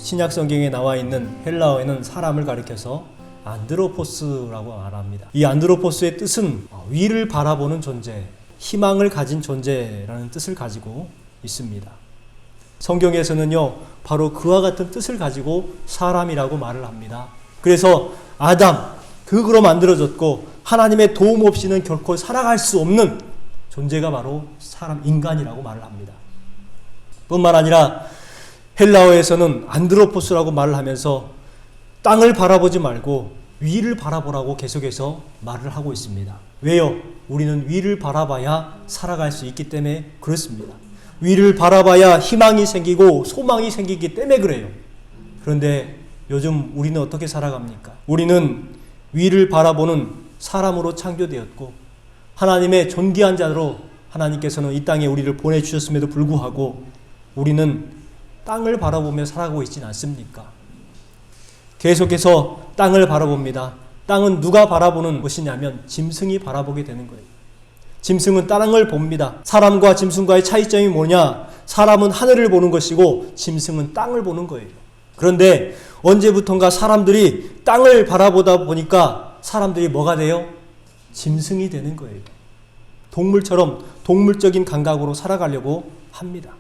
신약 성경에 나와 있는 헬라어에는 사람을 가리켜서 안드로포스라고 말합니다. 이 안드로포스의 뜻은 위를 바라보는 존재, 희망을 가진 존재라는 뜻을 가지고 있습니다. 성경에서는요, 바로 그와 같은 뜻을 가지고 사람이라고 말을 합니다. 그래서 아담, 흙으로 만들어졌고 하나님의 도움 없이는 결코 살아갈 수 없는 존재가 바로 사람, 인간이라고 말을 합니다. 뿐만 아니라 헬라어에서는 안드로포스라고 말을 하면서 땅을 바라보지 말고 위를 바라보라고 계속해서 말을 하고 있습니다. 왜요? 우리는 위를 바라봐야 살아갈 수 있기 때문에 그렇습니다. 위를 바라봐야 희망이 생기고 소망이 생기기 때문에 그래요. 그런데 요즘 우리는 어떻게 살아갑니까? 우리는 위를 바라보는 사람으로 창조되었고 하나님의 존귀한 자로 하나님께서는 이 땅에 우리를 보내주셨음에도 불구하고 우리는 땅을 바라보며 살아가고 있지는 않습니까? 계속해서 땅을 바라봅니다. 땅은 누가 바라보는 것이냐면 짐승이 바라보게 되는 거예요. 짐승은 땅을 봅니다. 사람과 짐승과의 차이점이 뭐냐? 사람은 하늘을 보는 것이고 짐승은 땅을 보는 거예요. 그런데 언제부턴가 사람들이 땅을 바라보다 보니까 사람들이 뭐가 돼요? 짐승이 되는 거예요. 동물처럼 동물적인 감각으로 살아가려고 합니다.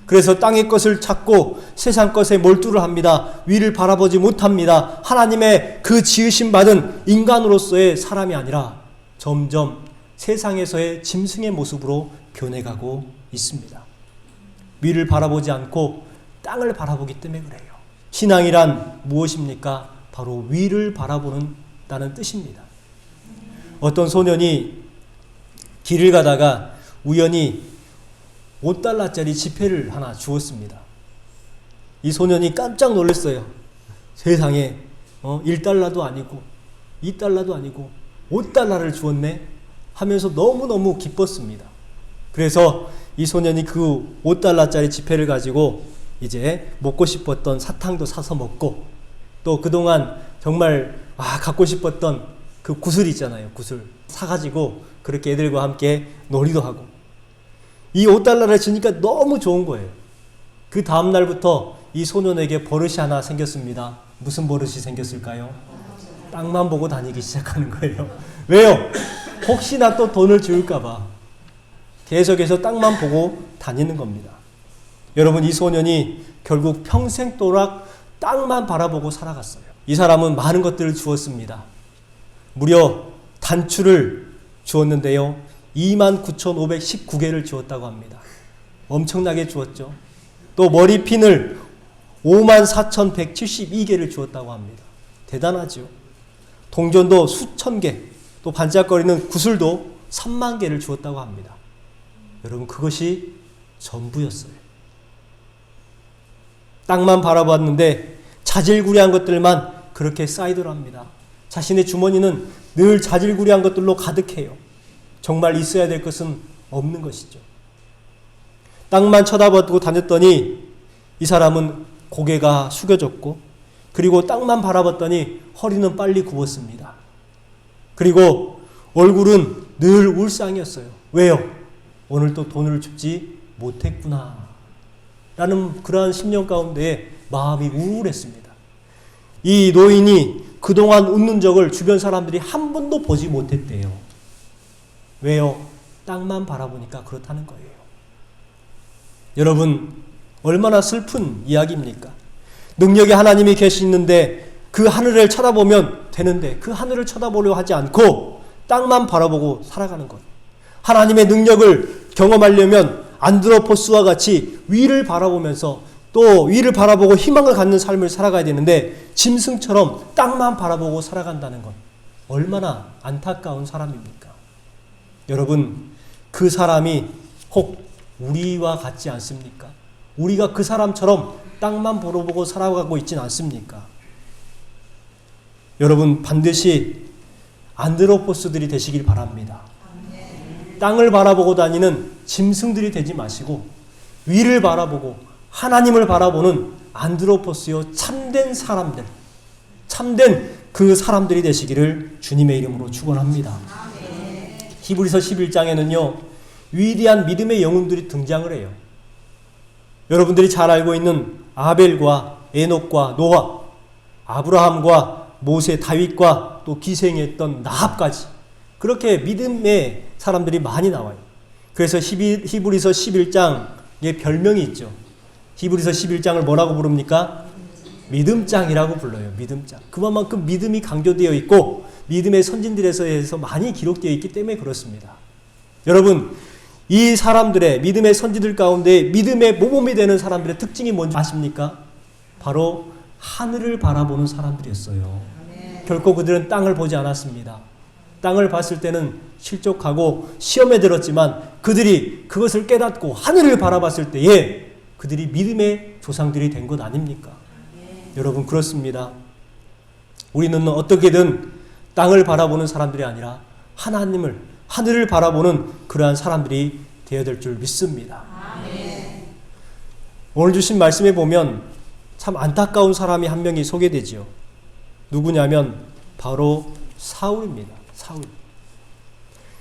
그래서 땅의 것을 찾고 세상 것에 몰두를 합니다. 위를 바라보지 못합니다. 하나님의 그 지으심 받은 인간으로서의 사람이 아니라 점점 세상에서의 짐승의 모습으로 변해가고 있습니다. 위를 바라보지 않고 땅을 바라보기 때문에 그래요. 신앙이란 무엇입니까? 바로 위를 바라보는다는 뜻입니다. 어떤 소년이 길을 가다가 우연히 5달러짜리 지폐를 하나 주었습니다. 이 소년이 깜짝 놀랐어요. 세상에 1달러도 아니고 2달러도 아니고 5달러를 주었네 하면서 너무너무 기뻤습니다. 그래서 이 소년이 그 5달러짜리 지폐를 가지고 이제 먹고 싶었던 사탕도 사서 먹고 또 그동안 정말 갖고 싶었던 그 구슬 있잖아요. 구슬 사가지고 그렇게 애들과 함께 놀이도 하고 이 5달러를 주니까 너무 좋은 거예요. 그 다음 날부터 이 소년에게 버릇이 하나 생겼습니다. 무슨 버릇이 생겼을까요? 땅만 보고 다니기 시작하는 거예요. 왜요? 혹시나 또 돈을 줄까 봐 계속해서 땅만 보고 다니는 겁니다. 여러분, 이 소년이 결국 평생도록 땅만 바라보고 살아갔어요. 이 사람은 많은 것들을 주었습니다. 무려 단추를 주었는데요. 29,519개를 주었다고 합니다. 엄청나게 주었죠. 또 머리핀을 54,172개를 주었다고 합니다. 대단하죠. 동전도 수천 개, 또 반짝거리는 구슬도 3만 개를 주었다고 합니다. 여러분, 그것이 전부였어요. 땅만 바라봤는데 자질구레한 것들만 그렇게 쌓이더랍니다. 자신의 주머니는 늘 자질구레한 것들로 가득해요. 정말 있어야 될 것은 없는 것이죠. 땅만 쳐다보고 다녔더니 이 사람은 고개가 숙여졌고 그리고 땅만 바라봤더니 허리는 빨리 굽었습니다. 그리고 얼굴은 늘 울상이었어요. 왜요? 오늘 또 돈을 줍지 못했구나 라는 그러한 심령 가운데 마음이 우울했습니다. 이 노인이 그동안 웃는 적을 주변 사람들이 한 번도 보지 못했대요. 왜요? 땅만 바라보니까 그렇다는 거예요. 여러분, 얼마나 슬픈 이야기입니까? 능력의 하나님이 계시는데 그 하늘을 쳐다보면 되는데 그 하늘을 쳐다보려 하지 않고 땅만 바라보고 살아가는 것. 하나님의 능력을 경험하려면 안드로포스와 같이 위를 바라보면서 또 위를 바라보고 희망을 갖는 삶을 살아가야 되는데 짐승처럼 땅만 바라보고 살아간다는 것. 얼마나 안타까운 사람입니까? 여러분, 그 사람이 혹 우리와 같지 않습니까? 우리가 그 사람처럼 땅만 바라보고 살아가고 있지는 않습니까? 여러분, 반드시 안드로포스들이 되시길 바랍니다. 땅을 바라보고 다니는 짐승들이 되지 마시고 위를 바라보고 하나님을 바라보는 안드로포스요 참된 사람들, 참된 그 사람들이 되시기를 주님의 이름으로 축원합니다. 히브리서 11장에는요 위대한 믿음의 영웅들이 등장을 해요. 여러분들이 잘 알고 있는 아벨과 에녹과 노아, 아브라함과 모세, 다윗과 또 기생했던 나합까지 그렇게 믿음의 사람들이 많이 나와요. 그래서 히브리서 11장에 별명이 있죠. 히브리서 11장을 뭐라고 부릅니까? 믿음장이라고 불러요. 믿음장. 그만큼 믿음이 강조되어 있고 믿음의 선진들에서 많이 기록되어 있기 때문에 그렇습니다. 여러분, 이 사람들의 믿음의 선지들 가운데 믿음의 모범이 되는 사람들의 특징이 뭔지 아십니까? 바로 하늘을 바라보는 사람들이었어요. 결코 그들은 땅을 보지 않았습니다. 땅을 봤을 때는 실족하고 시험에 들었지만 그들이 그것을 깨닫고 하늘을 바라봤을 때에 그들이 믿음의 조상들이 된 것 아닙니까? 여러분, 그렇습니다. 우리는 어떻게든 땅을 바라보는 사람들이 아니라 하늘을 바라보는 그러한 사람들이 되어야 될 줄 믿습니다. 오늘 주신 말씀에 보면 참 안타까운 사람이 한 명이 소개되지요. 누구냐면 바로 사울입니다. 사울.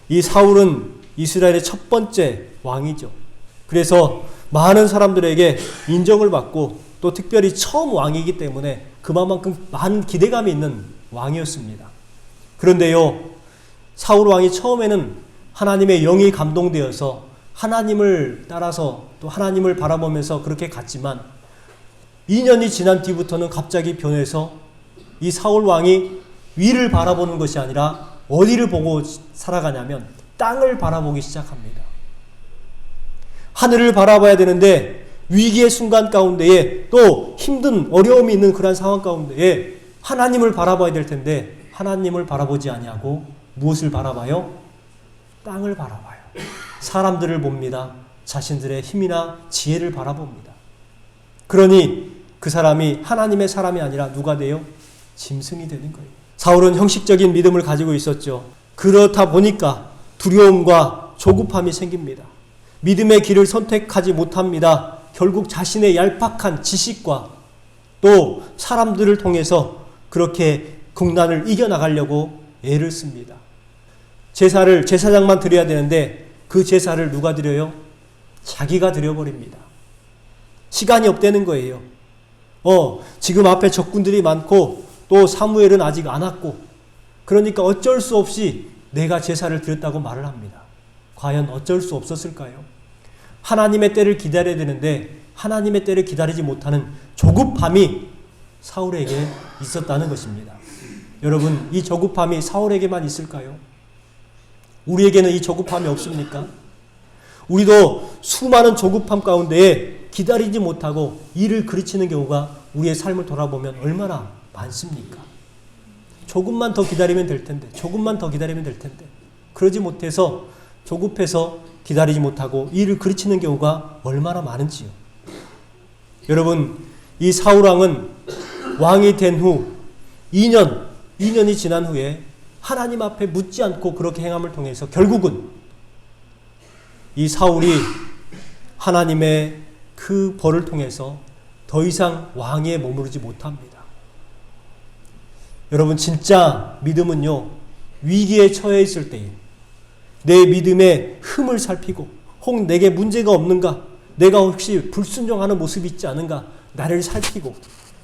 이 사울은 이스라엘의 첫 번째 왕이죠. 그래서 많은 사람들에게 인정을 받고 또 특별히 처음 왕이기 때문에 그만큼 많은 기대감이 있는 왕이었습니다. 그런데요, 사울 왕이 처음에는 하나님의 영이 감동되어서 하나님을 따라서 또 하나님을 바라보면서 그렇게 갔지만 2년이 지난 뒤부터는 갑자기 변해서 이 사울 왕이 위를 바라보는 것이 아니라 어디를 보고 살아가냐면 땅을 바라보기 시작합니다. 하늘을 바라봐야 되는데 위기의 순간 가운데에 또 힘든 어려움이 있는 그런 상황 가운데에 하나님을 바라봐야 될 텐데 하나님을 바라보지 아니하고 무엇을 바라봐요? 땅을 바라봐요. 사람들을 봅니다. 자신들의 힘이나 지혜를 바라봅니다. 그러니 그 사람이 하나님의 사람이 아니라 누가 돼요? 짐승이 되는 거예요. 사울은 형식적인 믿음을 가지고 있었죠. 그렇다 보니까 두려움과 조급함이 생깁니다. 믿음의 길을 선택하지 못합니다. 결국 자신의 얄팍한 지식과 또 사람들을 통해서 그렇게 국난을 이겨나가려고 애를 씁니다. 제사장만 드려야 되는데 그 제사를 누가 드려요? 자기가 드려버립니다. 시간이 없다는 거예요. 지금 앞에 적군들이 많고 또 사무엘은 아직 안 왔고 그러니까 어쩔 수 없이 내가 제사를 드렸다고 말을 합니다. 과연 어쩔 수 없었을까요? 하나님의 때를 기다려야 되는데 하나님의 때를 기다리지 못하는 조급함이 사울에게 있었다는 것입니다. 여러분, 이 조급함이 사울에게만 있을까요? 우리에게는 이 조급함이 없습니까? 우리도 수많은 조급함 가운데에 기다리지 못하고 일을 그르치는 경우가 우리의 삶을 돌아보면 얼마나 많습니까? 조금만 더 기다리면 될 텐데, 조금만 더 기다리면 될 텐데. 그러지 못해서 조급해서 기다리지 못하고 일을 그르치는 경우가 얼마나 많은지요. 여러분, 이 사울왕은 왕이 된 후 2년이 지난 후에 하나님 앞에 묻지 않고 그렇게 행함을 통해서 결국은 이 사울이 하나님의 그 벌을 통해서 더 이상 왕위에 머무르지 못합니다. 여러분, 진짜 믿음은요, 위기에 처해 있을 때에 내 믿음의 흠을 살피고 혹 내게 문제가 없는가, 내가 혹시 불순종하는 모습이 있지 않은가 나를 살피고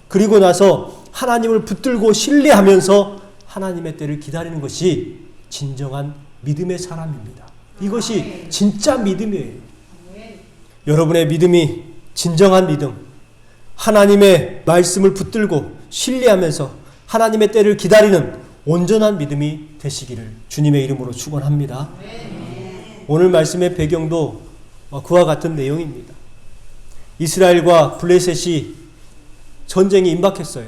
그리고 나서 하나님을 붙들고 신뢰하면서 하나님의 때를 기다리는 것이 진정한 믿음의 사람입니다. 이것이 진짜 믿음이에요. 여러분의 믿음이 진정한 믿음, 하나님의 말씀을 붙들고 신뢰하면서 하나님의 때를 기다리는 온전한 믿음이 되시기를 주님의 이름으로 축원합니다. 오늘 말씀의 배경도 그와 같은 내용입니다. 이스라엘과 블레셋이 전쟁이 임박했어요.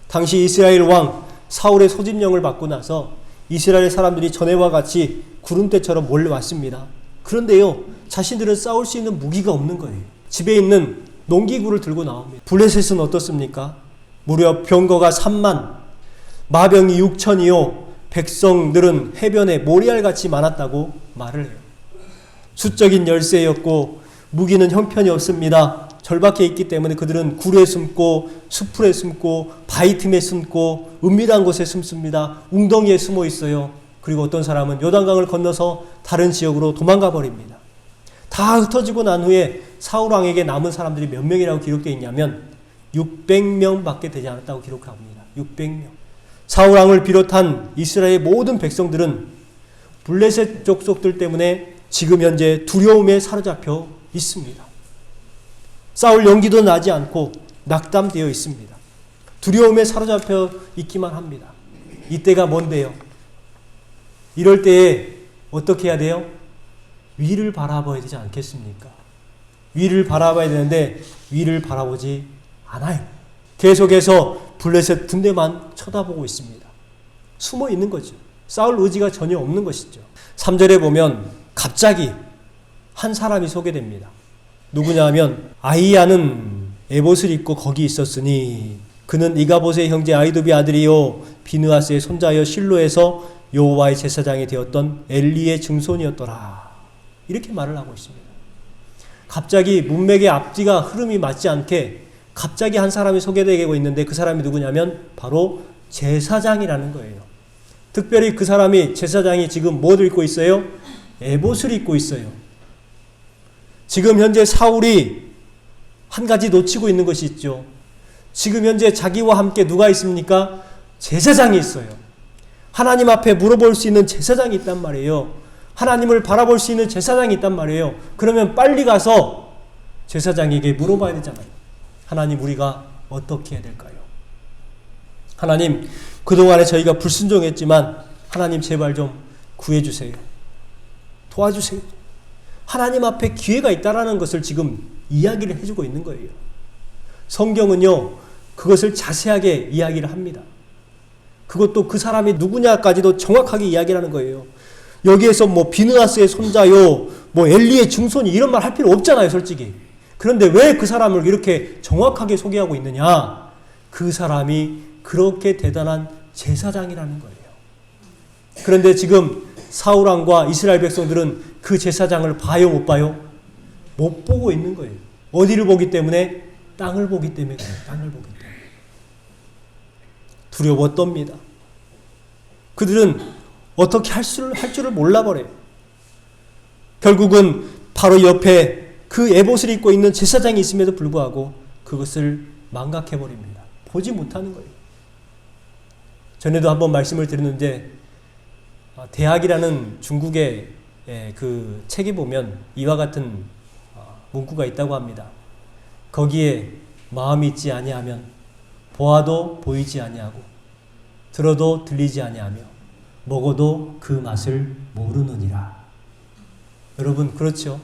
당시 이스라엘 왕 사울의 소집령을 받고 나서 이스라엘 사람들이 전에와 같이 구름대처럼 몰려왔습니다. 그런데요, 자신들은 싸울 수 있는 무기가 없는 거예요. 집에 있는 농기구를 들고 나옵니다. 블레셋은 어떻습니까? 무려 병거가 3만, 마병이 6천이요, 백성들은 해변에 모래알같이 많았다고 말을 해요. 수적인 열세였고 무기는 형편이 없습니다. 절박해 있기 때문에 그들은 굴에 숨고 수풀에 숨고 바위 틈에 숨고 은밀한 곳에 숨습니다. 웅덩이에 숨어 있어요. 그리고 어떤 사람은 요단강을 건너서 다른 지역으로 도망가 버립니다. 다 흩어지고 난 후에 사울 왕에게 남은 사람들이 몇 명이라고 기록되어 있냐면 600명밖에 되지 않았다고 기록합니다. 600명. 사울 왕을 비롯한 이스라엘의 모든 백성들은 블레셋 족속들 때문에 지금 현재 두려움에 사로잡혀 있습니다. 싸울 용기도 나지 않고 낙담되어 있습니다. 두려움에 사로잡혀 있기만 합니다. 이때가 뭔데요? 이럴 때에 어떻게 해야 돼요? 위를 바라봐야 되지 않겠습니까? 위를 바라봐야 되는데 위를 바라보지 않아요. 계속해서 블레셋 군대만 쳐다보고 있습니다. 숨어 있는 거죠. 싸울 의지가 전혀 없는 것이죠. 3절에 보면 갑자기 한 사람이 소개됩니다. 누구냐 하면 아히야는 에봇을 입고 거기 있었으니 그는 이가봇의 형제 아히두비 아들이요 비느하스의 손자여 실로에서 여호와의 제사장이 되었던 엘리의 증손이었더라. 이렇게 말을 하고 있습니다. 갑자기 문맥의 앞뒤가 흐름이 맞지 않게 갑자기 한 사람이 소개되고 있는데 그 사람이 누구냐면 바로 제사장이라는 거예요. 특별히 그 사람이 제사장이 지금 뭐를 입고 있어요? 에봇을 입고 있어요. 지금 현재 사울이 한 가지 놓치고 있는 것이 있죠. 지금 현재 자기와 함께 누가 있습니까? 제사장이 있어요. 하나님 앞에 물어볼 수 있는 제사장이 있단 말이에요. 하나님을 바라볼 수 있는 제사장이 있단 말이에요. 그러면 빨리 가서 제사장에게 물어봐야 되잖아요. 하나님, 우리가 어떻게 해야 될까요? 하나님, 그동안에 저희가 불순종했지만 하나님 제발 좀 구해주세요. 도와주세요. 하나님 앞에 기회가 있다라는 것을 지금 이야기를 해주고 있는 거예요. 성경은요, 그것을 자세하게 이야기를 합니다. 그것도 그 사람이 누구냐까지도 정확하게 이야기를 하는 거예요. 여기에서 뭐 비느하스의 손자요, 뭐 엘리의 증손이 이런 말 할 필요 없잖아요, 솔직히. 그런데 왜 그 사람을 이렇게 정확하게 소개하고 있느냐? 그 사람이 그렇게 대단한 제사장이라는 거예요. 그런데 지금 사울 왕과 이스라엘 백성들은 그 제사장을 봐요, 못 봐요? 못 보고 있는 거예요. 어디를 보기 때문에? 땅을 보기 때문에 그래요. 땅을 보기 때문에. 두려워 떱니다. 그들은 어떻게 할 줄을 몰라버려요. 결국은 바로 옆에 그 에봇을 입고 있는 제사장이 있음에도 불구하고 그것을 망각해버립니다. 보지 못하는 거예요. 전에도 한번 말씀을 드렸는데 대학이라는 중국의 그 책에 보면 이와 같은 문구가 있다고 합니다. 거기에 마음이 있지 아니하면 보아도 보이지 아니하고 들어도 들리지 아니하며 먹어도 그 맛을 모르느니라. 여러분, 그렇죠?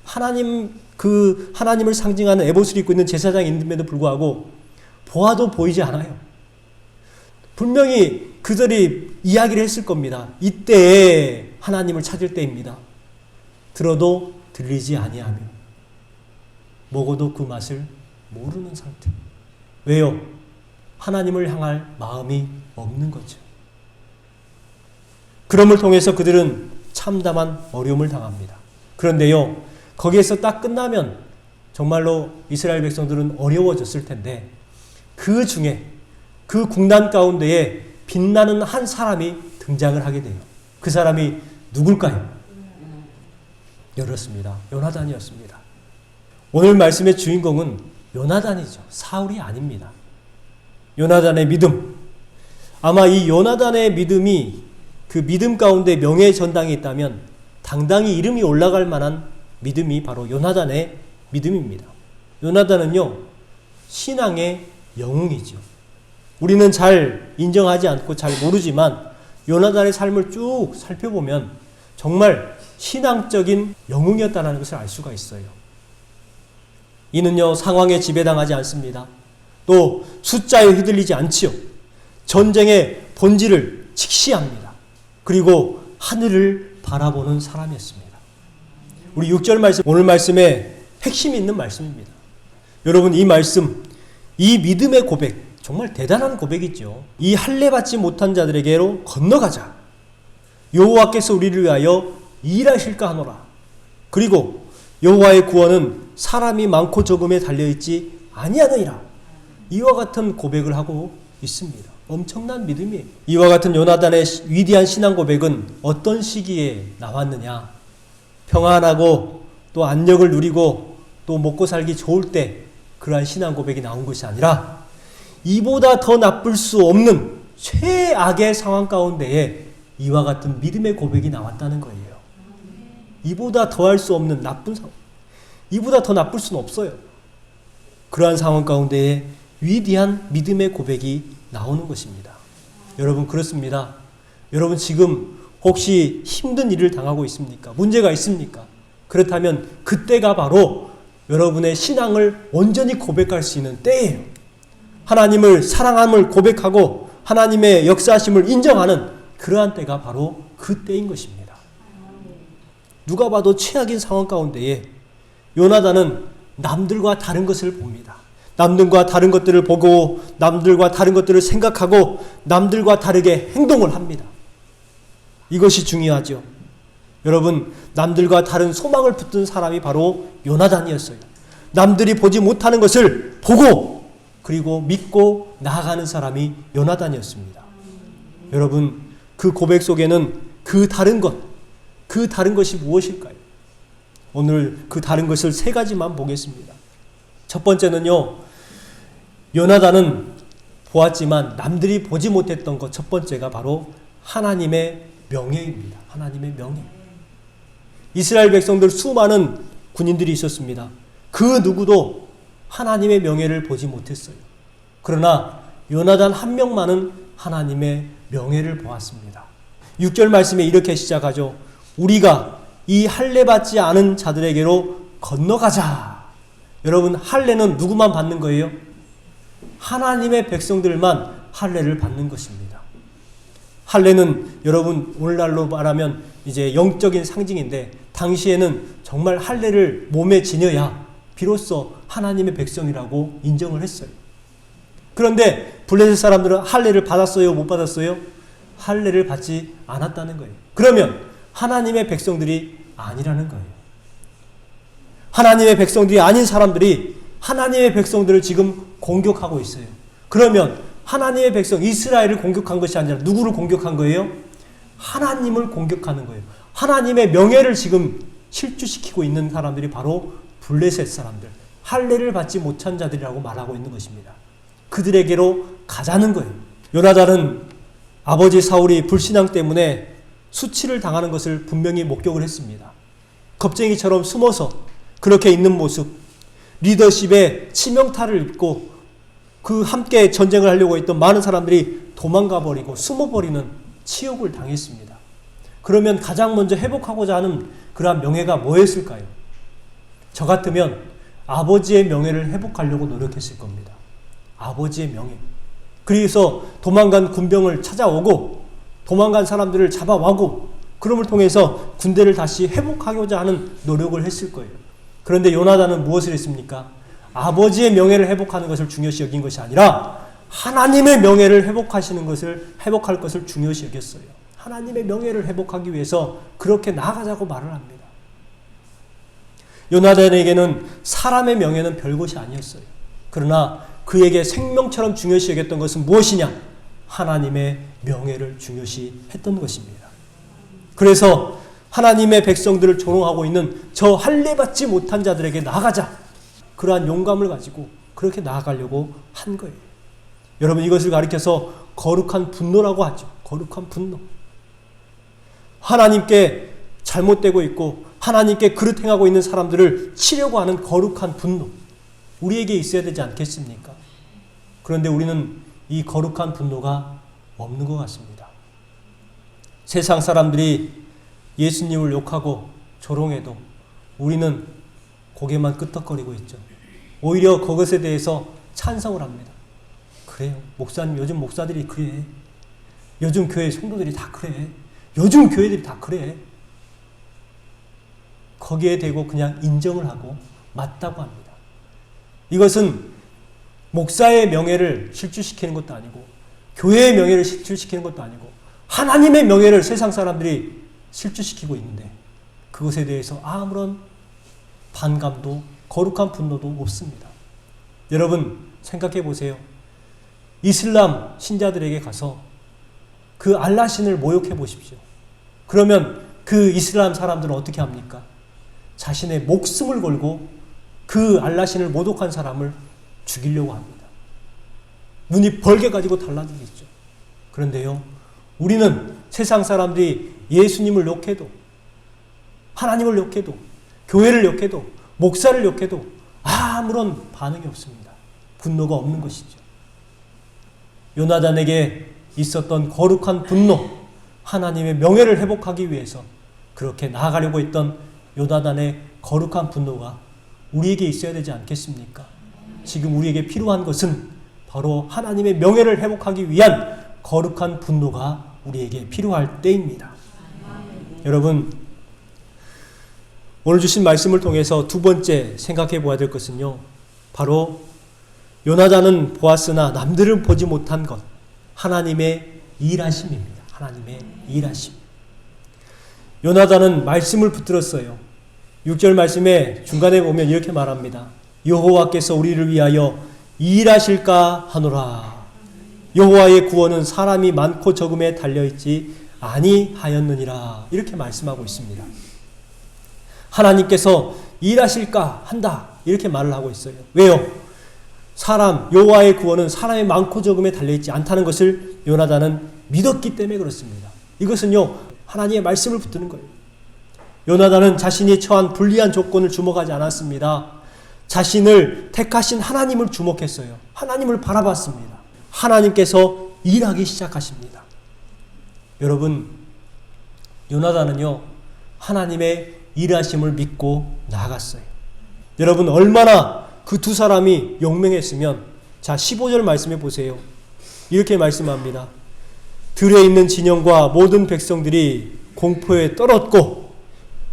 하나님을 상징하는 에봇을 입고 있는 제사장이 있는데도 불구하고 보아도 보이지 않아요. 분명히 그들이 이야기를 했을 겁니다. 이때에 하나님을 찾을 때입니다. 들어도 들리지 아니하며 먹어도 그 맛을 모르는 상태. 왜요? 하나님을 향할 마음이 없는 거죠. 그럼을 통해서 그들은 참담한 어려움을 당합니다. 그런데요, 거기에서 딱 끝나면 정말로 이스라엘 백성들은 어려워졌을 텐데 그 중에 그 국난 가운데에 빛나는 한 사람이 등장을 하게 돼요. 그 사람이 누굴까요? 그렇습니다. 요나단이었습니다. 오늘 말씀의 주인공은 요나단이죠. 사울이 아닙니다. 요나단의 믿음. 아마 이 요나단의 믿음이 그 믿음 가운데 명예의 전당에 있다면 당당히 이름이 올라갈 만한 믿음이 바로 요나단의 믿음입니다. 요나단은요, 신앙의 영웅이죠. 우리는 잘 인정하지 않고 잘 모르지만 요나단의 삶을 쭉 살펴보면 정말 신앙적인 영웅이었다는 것을 알 수가 있어요. 이는요, 상황에 지배당하지 않습니다. 또 숫자에 휘둘리지 않지요. 전쟁의 본질을 직시합니다. 그리고 하늘을 바라보는 사람이었습니다. 우리 6절 말씀, 오늘 말씀에 핵심이 있는 말씀입니다. 여러분, 이 말씀, 이 믿음의 고백, 정말 대단한 고백이죠. 이 할례 받지 못한 자들에게로 건너가자. 여호와께서 우리를 위하여 일하실까 하노라. 그리고 여호와의 구원은 사람이 많고 적음에 달려있지 아니하느니라. 이와 같은 고백을 하고 있습니다. 엄청난 믿음이에요. 이와 같은 요나단의 위대한 신앙 고백은 어떤 시기에 나왔느냐? 평안하고 또 안녕을 누리고 또 먹고 살기 좋을 때 그러한 신앙 고백이 나온 것이 아니라 이보다 더 나쁠 수 없는 최악의 상황 가운데에 이와 같은 믿음의 고백이 나왔다는 거예요. 이보다 더할 수 없는 나쁜 상황, 이보다 더 나쁠 수는 없어요. 그러한 상황 가운데에 위대한 믿음의 고백이 나오는 것입니다. 여러분, 그렇습니다. 여러분, 지금 혹시 힘든 일을 당하고 있습니까? 문제가 있습니까? 그렇다면 그때가 바로 여러분의 신앙을 온전히 고백할 수 있는 때예요. 하나님을 사랑함을 고백하고 하나님의 역사하심을 인정하는 그러한 때가 바로 그 때인 것입니다. 누가 봐도 최악인 상황 가운데에 요나단은 남들과 다른 것을 봅니다. 남들과 다른 것들을 보고 남들과 다른 것들을 생각하고 남들과 다르게 행동을 합니다. 이것이 중요하죠. 여러분, 남들과 다른 소망을 붙든 사람이 바로 요나단이었어요. 남들이 보지 못하는 것을 보고 그리고 믿고 나아가는 사람이 요나단이었습니다. 여러분, 그 고백 속에는 그 다른 것이 무엇일까요? 오늘 그 다른 것을 세 가지만 보겠습니다. 첫 번째는요, 요나단은 보았지만 남들이 보지 못했던 것, 첫 번째가 바로 하나님의 명예입니다. 하나님의 명예. 이스라엘 백성들 수많은 군인들이 있었습니다. 그 누구도 하나님의 명예를 보지 못했어요. 그러나 요나단 한 명만은 하나님의 명예를 보았습니다. 6절 말씀에 이렇게 시작하죠. 우리가 이 할례 받지 않은 자들에게로 건너가자. 여러분, 할례는 누구만 받는 거예요? 하나님의 백성들만 할례를 받는 것입니다. 할례는 여러분 오늘날로 말하면 이제 영적인 상징인데 당시에는 정말 할례를 몸에 지녀야 비로소 하나님의 백성이라고 인정을 했어요. 그런데 블레셋 사람들은 할례를 받았어요? 못 받았어요? 할례를 받지 않았다는 거예요. 그러면 하나님의 백성들이 아니라는 거예요. 하나님의 백성들이 아닌 사람들이 하나님의 백성들을 지금 공격하고 있어요. 그러면 하나님의 백성 이스라엘을 공격한 것이 아니라 누구를 공격한 거예요? 하나님을 공격하는 거예요. 하나님의 명예를 지금 실추시키고 있는 사람들이 바로 블레셋 사람들, 할례를 받지 못한 자들이라고 말하고 있는 것입니다. 그들에게로 가자는 거예요. 요나단은 아버지 사울이 불신앙 때문에 수치를 당하는 것을 분명히 목격을 했습니다. 겁쟁이처럼 숨어서 그렇게 있는 모습, 리더십에 치명타를 입고 그 함께 전쟁을 하려고 했던 많은 사람들이 도망가 버리고 숨어버리는 치욕을 당했습니다. 그러면 가장 먼저 회복하고자 하는 그러한 명예가 뭐였을까요? 저 같으면 아버지의 명예를 회복하려고 노력했을 겁니다. 아버지의 명예. 그래서 도망간 군병을 찾아오고 도망간 사람들을 잡아와고 그럼을 통해서 군대를 다시 회복하고자 하는 노력을 했을 거예요. 그런데 요나단은 무엇을 했습니까? 아버지의 명예를 회복하는 것을 중요시 여긴 것이 아니라 하나님의 명예를 회복할 것을 중요시 여겼어요. 하나님의 명예를 회복하기 위해서 그렇게 나아가자고 말을 합니다. 요나단에게는 사람의 명예는 별것이 아니었어요. 그러나 그에게 생명처럼 중요시 여겼던 것은 무엇이냐? 하나님의 명예를 중요시 했던 것입니다. 그래서 하나님의 백성들을 조롱하고 있는 저 할례 받지 못한 자들에게 나아가자. 그러한 용감을 가지고 그렇게 나아가려고 한 거예요. 여러분, 이것을 가리켜서 거룩한 분노라고 하죠. 거룩한 분노. 하나님께 잘못되고 있고 하나님께 그릇 행하고 있는 사람들을 치려고 하는 거룩한 분노. 우리에게 있어야 되지 않겠습니까? 그런데 우리는 이 거룩한 분노가 없는 것 같습니다. 세상 사람들이 예수님을 욕하고 조롱해도 우리는 고개만 끄덕거리고 있죠. 오히려 그것에 대해서 찬성을 합니다. 그래요. 목사님, 요즘 목사들이 그래. 요즘 교회 성도들이 다 그래. 요즘 교회들이 다 그래. 거기에 대고 그냥 인정을 하고 맞다고 합니다. 이것은 목사의 명예를 실추시키는 것도 아니고 교회의 명예를 실추시키는 것도 아니고 하나님의 명예를 세상 사람들이 실추시키고 있는데 그것에 대해서 아무런 반감도 거룩한 분노도 없습니다. 여러분 생각해 보세요. 이슬람 신자들에게 가서 그 알라신을 모욕해 보십시오. 그러면 그 이슬람 사람들은 어떻게 합니까? 자신의 목숨을 걸고 그 알라신을 모독한 사람을 죽이려고 합니다. 눈이 벌게 가지고 달라지겠죠. 그런데요, 우리는 세상 사람들이 예수님을 욕해도, 하나님을 욕해도, 교회를 욕해도, 목사를 욕해도 아무런 반응이 없습니다. 분노가 없는 것이죠. 요나단에게 있었던 거룩한 분노, 하나님의 명예를 회복하기 위해서 그렇게 나아가려고 했던 요나단의 거룩한 분노가 우리에게 있어야 되지 않겠습니까? 지금 우리에게 필요한 것은 바로 하나님의 명예를 회복하기 위한 거룩한 분노가 우리에게 필요할 때입니다. 여러분, 오늘 주신 말씀을 통해서 두 번째 생각해 보아야 될 것은요, 바로 요나단은 보았으나 남들은 보지 못한 것, 하나님의 일하심입니다. 하나님의 일하심. 요나단은 말씀을 붙들었어요. 6절 말씀에 중간에 보면 이렇게 말합니다. 여호와께서 우리를 위하여 일하실까 하노라. 여호와의 구원은 사람이 많고 적음에 달려있지 아니하였느니라. 이렇게 말씀하고 있습니다. 하나님께서 일하실까 한다. 이렇게 말을 하고 있어요. 왜요? 여호와의 구원은 사람의 많고 적음에 달려있지 않다는 것을 요나단은 믿었기 때문에 그렇습니다. 이것은요, 하나님의 말씀을 붙드는 거예요. 요나단은 자신이 처한 불리한 조건을 주목하지 않았습니다. 자신을 택하신 하나님을 주목했어요. 하나님을 바라봤습니다. 하나님께서 일하기 시작하십니다. 여러분, 요나단은요, 하나님의 일하심을 믿고 나아갔어요. 여러분, 얼마나 그 두 사람이 용맹했으면, 자, 15절 말씀해 보세요. 이렇게 말씀합니다. 들에 있는 진영과 모든 백성들이 공포에 떨었고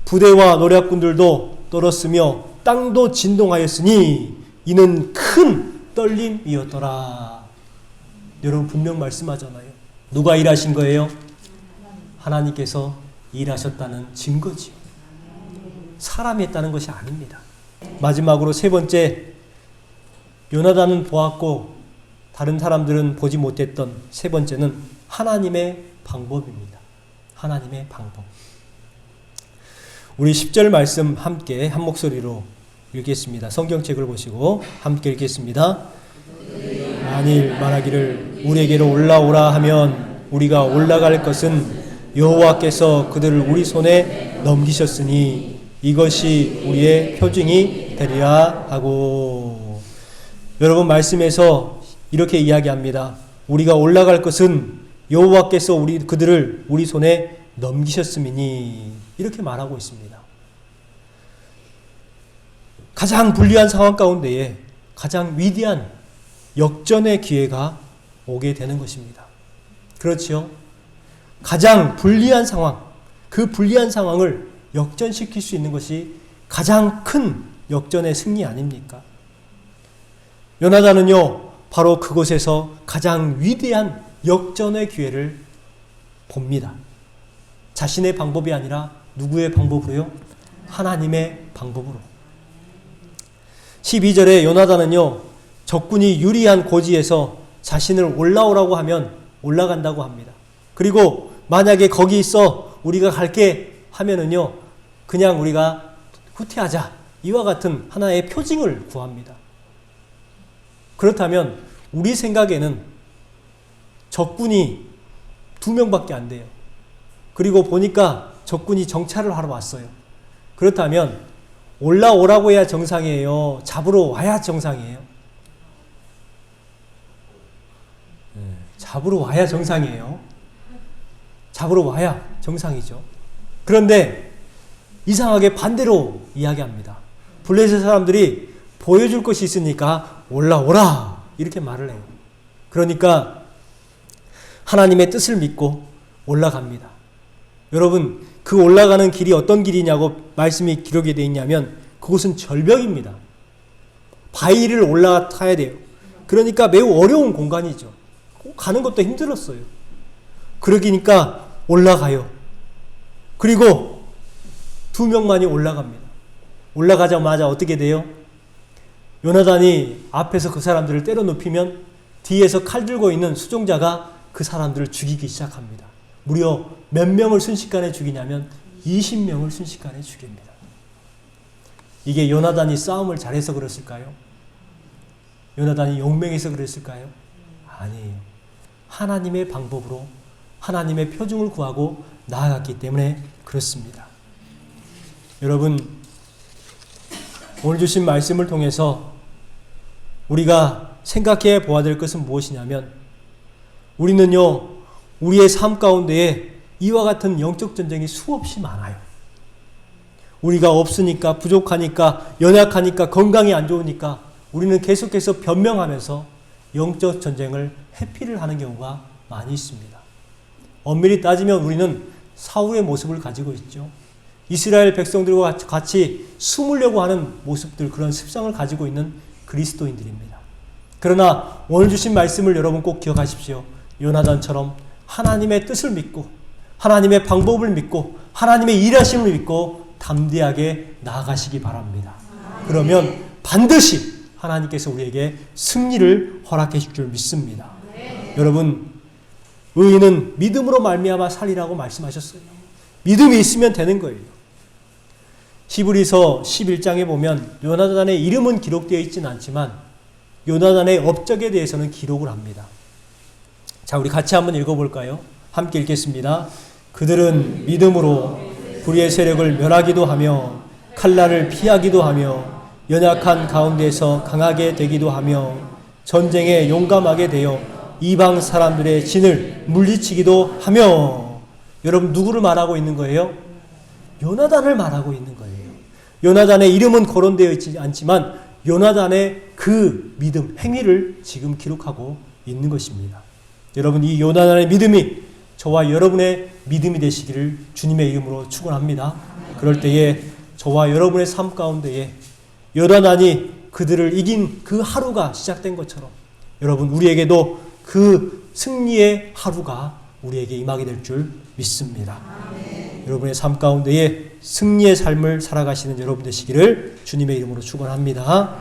부대와 노략군들도 떨었으며 땅도 진동하였으니 이는 큰 떨림이었더라. 여러분, 분명 말씀하잖아요. 누가 일하신 거예요? 하나님께서 일하셨다는 증거지요. 사람이 했다는 것이 아닙니다. 마지막으로 세 번째, 요나단은 보았고 다른 사람들은 보지 못했던 세 번째는 하나님의 방법입니다. 하나님의 방법. 우리 10절 말씀 함께 한 목소리로 읽겠습니다. 성경책을 보시고 함께 읽겠습니다. 만일 말하기를 우리에게로 올라오라 하면 우리가 올라갈 것은 여호와께서 그들을 우리 손에 넘기셨으니 이것이 우리의 표징이 되리라 하고. 여러분, 말씀에서 이렇게 이야기합니다. 우리가 올라갈 것은 여호와께서 그들을 우리 손에 넘기셨음이니, 이렇게 말하고 있습니다. 가장 불리한 상황 가운데에 가장 위대한 역전의 기회가 오게 되는 것입니다. 그렇지요? 가장 불리한 상황, 그 불리한 상황을 역전시킬 수 있는 것이 가장 큰 역전의 승리 아닙니까? 요나단은요, 바로 그곳에서 가장 위대한 역전의 기회를 봅니다. 자신의 방법이 아니라 누구의 방법으로요? 하나님의 방법으로. 12절에 요나단은요, 적군이 유리한 고지에서 자신을 올라오라고 하면 올라간다고 합니다. 그리고 만약에 거기 있어 우리가 갈게 하면은요, 그냥 우리가 후퇴하자. 이와 같은 하나의 표징을 구합니다. 그렇다면 우리 생각에는 적군이 2명밖에 안 돼요. 그리고 보니까 적군이 정찰을 하러 왔어요. 그렇다면 올라오라고 해야 정상이에요? 잡으러 와야 정상이에요? 잡으러 와야 정상이에요. 잡으러 와야 정상이죠. 그런데 이상하게 반대로 이야기합니다. 블레셋 사람들이 보여줄 것이 있으니까 올라오라 이렇게 말을 해요. 그러니까 하나님의 뜻을 믿고 올라갑니다. 여러분, 그 올라가는 길이 어떤 길이냐고 말씀이 기록이 되어 있냐면 그곳은 절벽입니다. 바위를 올라타야 돼요. 그러니까 매우 어려운 공간이죠. 가는 것도 힘들었어요. 그러기니까 올라가요. 그리고 2명만이 올라갑니다. 올라가자마자 어떻게 돼요? 요나단이 앞에서 그 사람들을 때려 눕히면 뒤에서 칼 들고 있는 수종자가 그 사람들을 죽이기 시작합니다. 무려 몇 명을 순식간에 죽이냐면 20명을 순식간에 죽입니다. 이게 요나단이 싸움을 잘해서 그랬을까요? 요나단이 용맹해서 그랬을까요? 아니에요. 하나님의 방법으로 하나님의 표징을 구하고 나아갔기 때문에 그렇습니다. 여러분, 오늘 주신 말씀을 통해서 우리가 생각해 보아야 될 것은 무엇이냐면, 우리는요, 우리의 삶 가운데에 이와 같은 영적 전쟁이 수없이 많아요. 우리가 없으니까, 부족하니까, 연약하니까, 건강이 안 좋으니까 우리는 계속해서 변명하면서 영적 전쟁을 회피를 하는 경우가 많이 있습니다. 엄밀히 따지면 우리는 사울의 모습을 가지고 있죠. 이스라엘 백성들과 같이 숨으려고 하는 모습들, 그런 습성을 가지고 있는 그리스도인들입니다. 그러나 오늘 주신 말씀을 여러분 꼭 기억하십시오. 요나단처럼 하나님의 뜻을 믿고 하나님의 방법을 믿고 하나님의 일하심을 믿고 담대하게 나아가시기 바랍니다. 그러면 반드시 하나님께서 우리에게 승리를 허락해 줄 줄 믿습니다. 여러분, 의인은 믿음으로 말미암아 살리라고 말씀하셨어요. 믿음이 있으면 되는 거예요. 히브리서 11장에 보면 요나단의 이름은 기록되어 있지는 않지만 요나단의 업적에 대해서는 기록을 합니다. 자, 우리 같이 한번 읽어볼까요? 함께 읽겠습니다. 그들은 믿음으로 불의의 세력을 멸하기도 하며 칼날을 피하기도 하며 연약한 가운데서 강하게 되기도 하며 전쟁에 용감하게 되어 이방 사람들의 진을 물리치기도 하며. 여러분, 누구를 말하고 있는 거예요? 요나단을 말하고 있는 거예요. 요나단의 이름은 거론되어 있지 않지만 요나단의 그 믿음, 행위를 지금 기록하고 있는 것입니다. 여러분, 이 요나단의 믿음이 저와 여러분의 믿음이 되시기를 주님의 이름으로 축원합니다. 그럴 때에 저와 여러분의 삶 가운데에 요나단이 그들을 이긴 그 하루가 시작된 것처럼 여러분, 우리에게도 그 승리의 하루가 우리에게 임하게 될 줄 믿습니다. 여러분의 삶 가운데에 승리의 삶을 살아가시는 여러분 되시기를 주님의 이름으로 축원합니다.